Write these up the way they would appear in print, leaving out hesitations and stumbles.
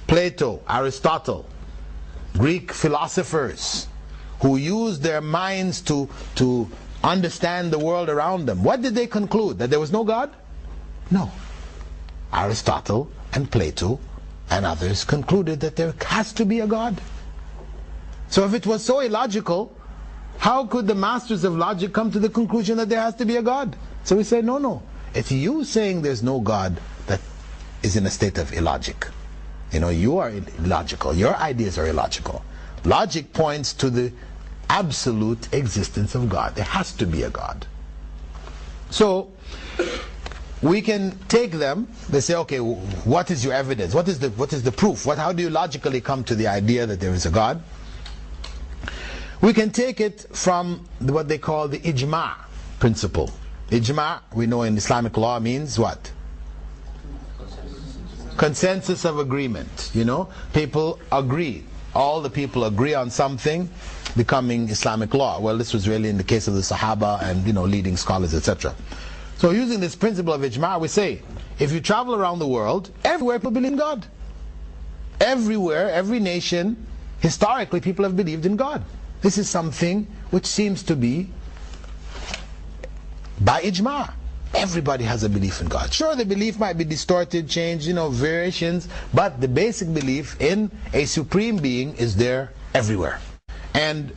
Plato, Aristotle, Greek philosophers who used their minds to understand the world around them. What did they conclude? That there was no God? No. Aristotle and Plato and others concluded that there has to be a God. So if it was so illogical, how could the masters of logic come to the conclusion that there has to be a God? So we say, no. If you saying there's no God, that is in a state of illogic. You are illogical. Your ideas are illogical. Logic points to the absolute existence of God. There has to be a God. So we can take them. They say, okay, what is your evidence? What is the proof? How do you logically come to the idea that there is a God? We can take it from what they call the ijma' principle. Ijma', we know in Islamic law, means what? Consensus of agreement. People agree. All the people agree on something becoming Islamic law. Well, this was really in the case of the Sahaba and leading scholars, etc. So using this principle of ijma', we say, if you travel around the world, everywhere people believe in God. Everywhere, every nation, historically people have believed in God. This is something which seems to be by ijma'. Everybody has a belief in God. Sure, the belief might be distorted, changed, variations, but the basic belief in a supreme being is there everywhere. And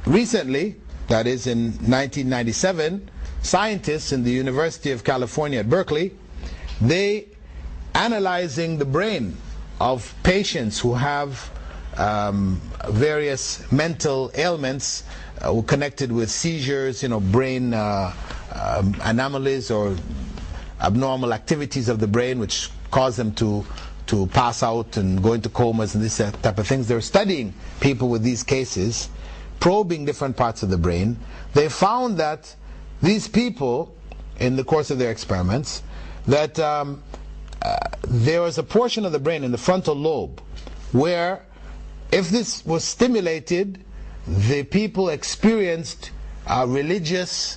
recently, that is in 1997, scientists in the University of California at Berkeley, they analyzing the brain of patients who have various mental ailments connected with seizures, brain anomalies or abnormal activities of the brain which cause them to pass out and go into comas and this type of things. They're studying people with these cases, probing different parts of the brain. They found that these people, in the course of their experiments, that there was a portion of the brain in the frontal lobe where if this was stimulated, the people experienced religious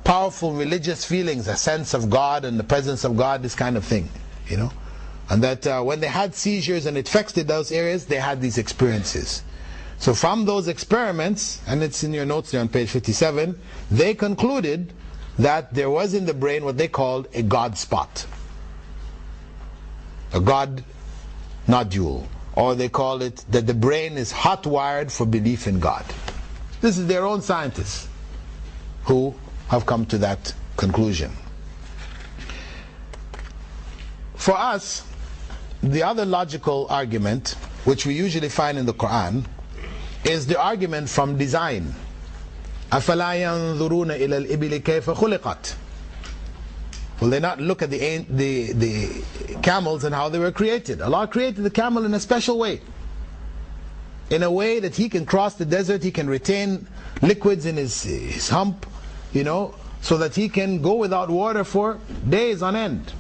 powerful religious feelings, a sense of God and the presence of God, this kind of thing, and that when they had seizures and it affected those areas, they had these experiences. So from those experiments, and it's in your notes there on page 57, they concluded that there was in the brain what they called a God spot, a God nodule, or they call it that the brain is hot-wired for belief in God. This is their own scientists who have come to that conclusion. For us, the other logical argument, which we usually find in the Quran, is the argument from design. أَفَلَا يَنظُرُونَ إِلَى الْإِبِلِ كَيْفَ خُلِقَتْ. Will they not look at the camels and how they were created? Allah created the camel in a special way. In a way that he can cross the desert, he can retain liquids in his hump, so that he can go without water for days on end.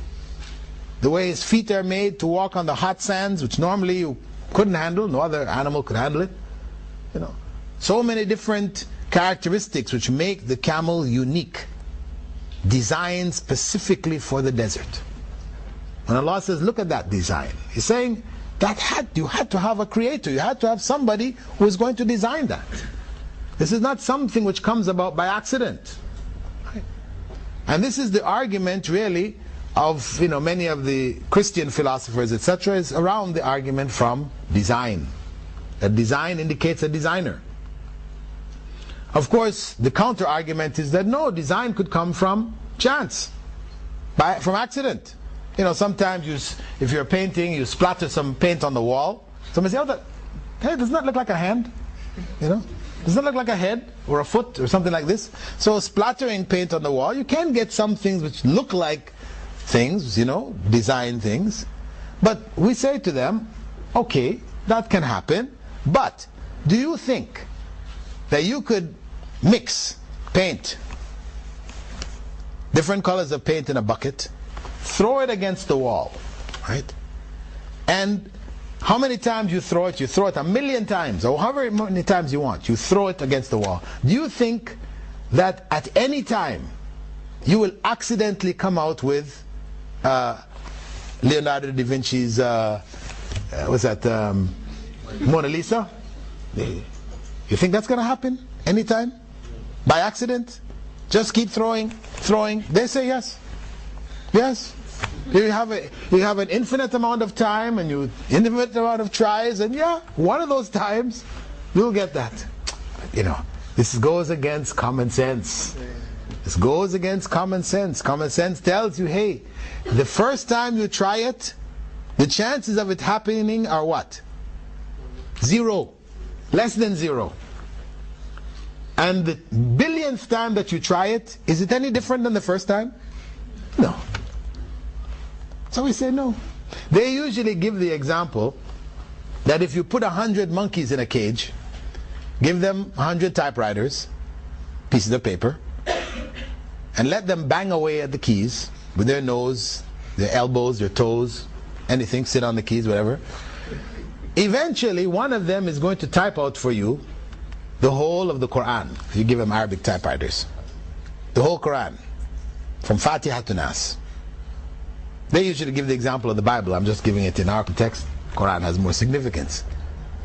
The way his feet are made to walk on the hot sands, which normally you couldn't handle, no other animal could handle it. So many different characteristics which make the camel unique, designed specifically for the desert. When Allah says, look at that design, He's saying that you had to have a creator, you had to have somebody who is going to design that. This is not something which comes about by accident. Right? And this is the argument really of many of the Christian philosophers, etc., is around the argument from design. That design indicates a designer. Of course, the counter argument is that no, design could come from chance, from accident. Sometimes if you're painting, you splatter some paint on the wall. Somebody says, hey, doesn't that look like a hand? Does that look like a head or a foot or something like this? So splattering paint on the wall, you can get some things which look like things, design things. But we say to them, okay, that can happen, but do you think that you could mix paint, different colors of paint in a bucket, throw it against the wall, right? And how many times you throw it? You throw it 1,000,000 times, or however many times you want. You throw it against the wall. Do you think that at any time you will accidentally come out with Leonardo da Vinci's, what's that, Mona Lisa? You think that's going to happen anytime? By accident? Just keep throwing. They say yes. Yes. You have an infinite amount of time and infinite amount of tries, and yeah, one of those times you'll get that. This goes against common sense. This goes against common sense. Common sense tells you, hey, the first time you try it, the chances of it happening are what? 0. Less than 0. And the billionth time that you try it, is it any different than the first time? No. So we say no. They usually give the example that if you put 100 monkeys in a cage, give them 100 typewriters, pieces of paper, and let them bang away at the keys with their nose, their elbows, their toes, anything, sit on the keys, whatever. Eventually, one of them is going to type out for you the whole of the Quran. If you give them Arabic typewriters, the whole Quran, from Fatiha to Nas. They usually give the example of the Bible. I'm just giving it in our context. Quran has more significance.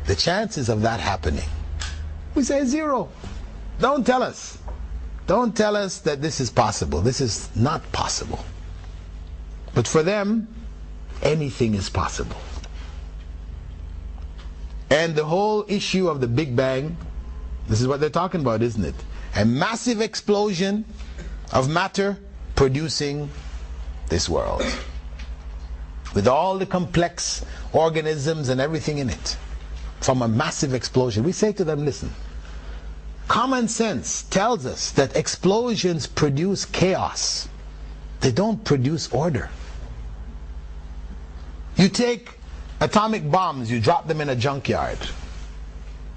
The chances of that happening, we say 0. Don't tell us. Don't tell us that this is possible. This is not possible. But for them, anything is possible. And the whole issue of the Big Bang, this is what they're talking about, isn't it? A massive explosion of matter producing this world, with all the complex organisms and everything in it, from a massive explosion. We say to them, listen, common sense tells us that explosions produce chaos. They don't produce order. You take atomic bombs, you drop them in a junkyard.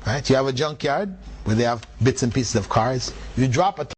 Right? You have a junkyard where they have bits and pieces of cars. You drop